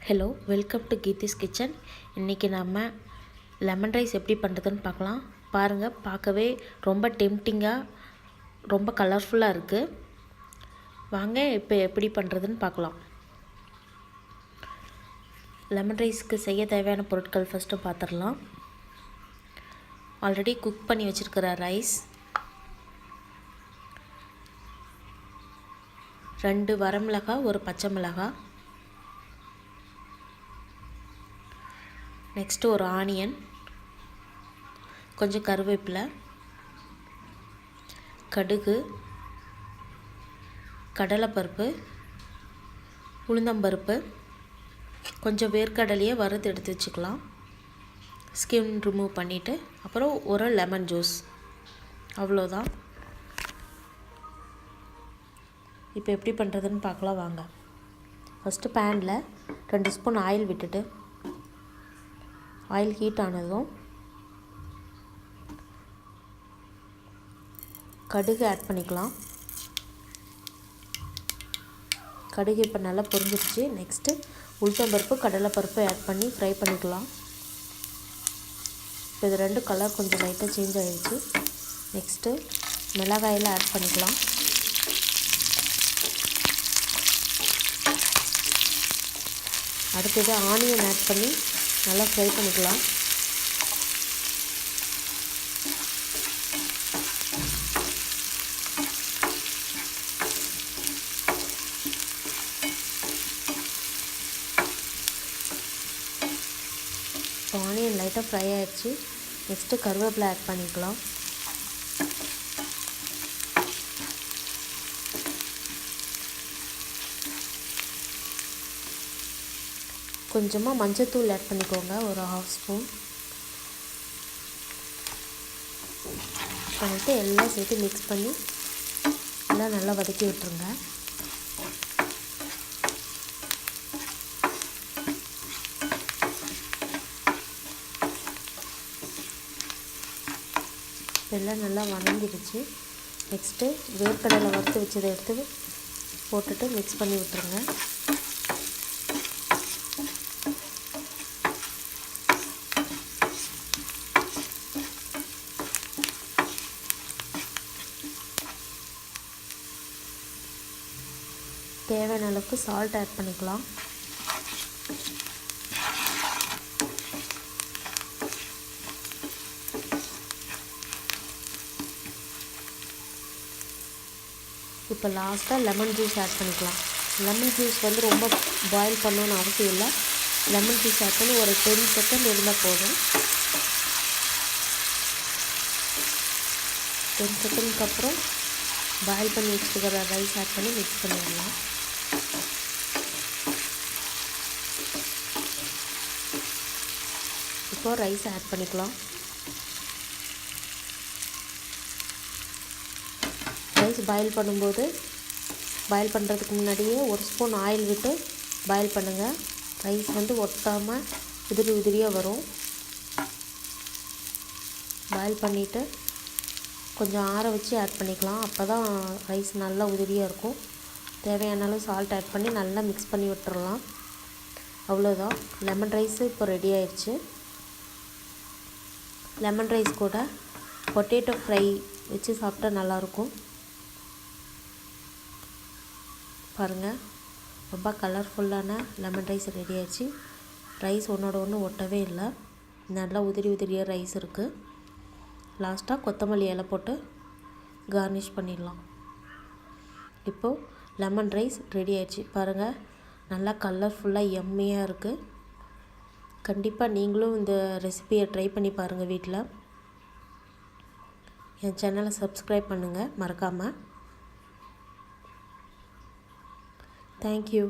Hello, welcome to Geethi's kitchen. இன்றைக்கி நம்ம lemon rice எப்படி பண்ணுறதுன்னு பார்க்கலாம். பாருங்கள், பார்க்கவே ரொம்ப டெம்டிங்காக ரொம்ப கலர்ஃபுல்லாக இருக்குது. வாங்க இப்போ எப்படி பண்ணுறதுன்னு பார்க்கலாம். லெமன் ரைஸ்க்கு செய்ய தேவையான பொருட்கள் ஃபஸ்ட்டு பார்த்துடலாம். ஆல்ரெடி குக் பண்ணி வச்சுருக்கிற ரைஸ், 2 வரமிளகாய், 1 பச்சை மிளகாய், நெக்ஸ்ட்டு ஒரு ஆனியன், கொஞ்சம் கருவேப்பிலை, கடுகு, கடலைப்பருப்பு, உளுந்தம்பருப்பு, கொஞ்சம் வேர்க்கடலையை வறுத்து எடுத்து வச்சுக்கலாம். ஸ்கின் ரிமூவ் பண்ணிவிட்டு அப்புறம் ஒரு லெமன் ஜூஸ், அவ்வளோதான். இப்போ எப்படி பண்ணுறதுன்னு பார்க்கலாம் வாங்க. ஃபஸ்ட்டு பேனில் 2 ஸ்பூன் ஆயில் விட்டுட்டு ஆயில் ஹீட் ஆனதும் கடுகு ஆட் பண்ணிக்கலாம். கடுகு இப்போ நல்லா பொரிஞ்சிருச்சு. நெக்ஸ்ட்டு உளுத்தம்பருப்பு, கடலைப்பருப்பு ஆட் பண்ணி ஃப்ரை பண்ணிக்கலாம். இப்போ இது 2 கலர் கொஞ்சம் லைட்டாக சேஞ்ச் ஆகிடுச்சு. நெக்ஸ்ட்டு மிளகாயில் ஆட் பண்ணிக்கலாம். அடுத்தது ஆனியன் ஆட் பண்ணி நல்லா ஃப்ரை பண்ணிக்கலாம். இப்போ ஆனியன் லைட்டாக ஃப்ரை ஆகிடுச்சு. நெக்ஸ்ட்டு கருவேப்பிலை ஆட் பண்ணிக்கலாம். கொஞ்சமாக மஞ்சத்தூள் ஆட் பண்ணிக்கோங்க, ஒரு 1/2 ஸ்பூன் பண்ணிவிட்டு எல்லாம் சேர்த்து மிக்ஸ் பண்ணி எல்லாம் நல்லா வதக்கி விட்டுருங்க. எல்லாம் நல்லா வதங்கிடுச்சு. நெக்ஸ்ட்டு வேர்க்கடலை வறுத்து வச்சதை எடுத்து போட்டுட்டு மிக்ஸ் பண்ணி விட்டுருங்க. தேவையான அளவுக்கு சால்ட் ஆட் பண்ணிக்கலாம். இப்போ லாஸ்ட்டாக லெமன் ஜூஸ் ஆட் பண்ணிக்கலாம். லெமன் ஜூஸ் வந்து ரொம்ப பாயில் பண்ணணும்னு அவசியம் இல்லை. லெமன் ஜூஸ் ஆட் பண்ணி ஒரு 10 செகண்ட் இருந்தால் போதும். 10 செகண்ட்க்கு அப்புறம் பாயில் பண்ணி வச்சுருக்கிற ரைஸ் ஆட் பண்ணி மிக்ஸ் பண்ணிடலாம். இப்போ ரைஸ் ஆட் பண்ணிக்கலாம். ரைஸ் பாயில் பண்ணுறதுக்கு முன்னாடியே 1 ஸ்பூன் ஆயில் விட்டு பாயில் பண்ணுங்கள். ரைஸ் வந்து ஒட்டாமல் உதிரியாக வரும். பாயில் பண்ணிவிட்டு கொஞ்சம் ஆற வச்சு ஆட் பண்ணிக்கலாம். அப்போ தான் ரைஸ் நல்லா உதிரியாக இருக்கும். தேவையான அளவு சால்ட் ஆட் பண்ணி நல்லா மிக்ஸ் பண்ணி விட்டுறலாம். அவ்வளோதான், லெமன் ரைஸு இப்போ ரெடி ஆயிடுச்சு. லெமன் ரைஸ் கூட பொட்டேட்டோ ஃப்ரை வச்சு சாப்பிட்டா நல்லாயிருக்கும். பாருங்கள், ரொம்ப கலர்ஃபுல்லான லெமன் ரைஸ் ரெடி ஆயிடுச்சு. ரைஸ் ஒன்றோட ஒன்று ஒட்டவே இல்லை, நல்லா உதிரியாக ரைஸ் இருக்குது. லாஸ்ட்டாக கொத்தமல்லி இலை போட்டு கார்னிஷ் பண்ணிடலாம். இப்போது லெமன் ரைஸ் ரெடி ஆயிடுச்சு. பாருங்கள், நல்லா கலர்ஃபுல்லாக எம்மியாக இருக்குது. கண்டிப்பாக நீங்களும் இந்த ரெசிபியை ட்ரை பண்ணி பாருங்கள் வீட்டில். என் சேனலை சப்ஸ்கிரைப் பண்ணுங்கள் மறக்காமல். தேங்க்யூ.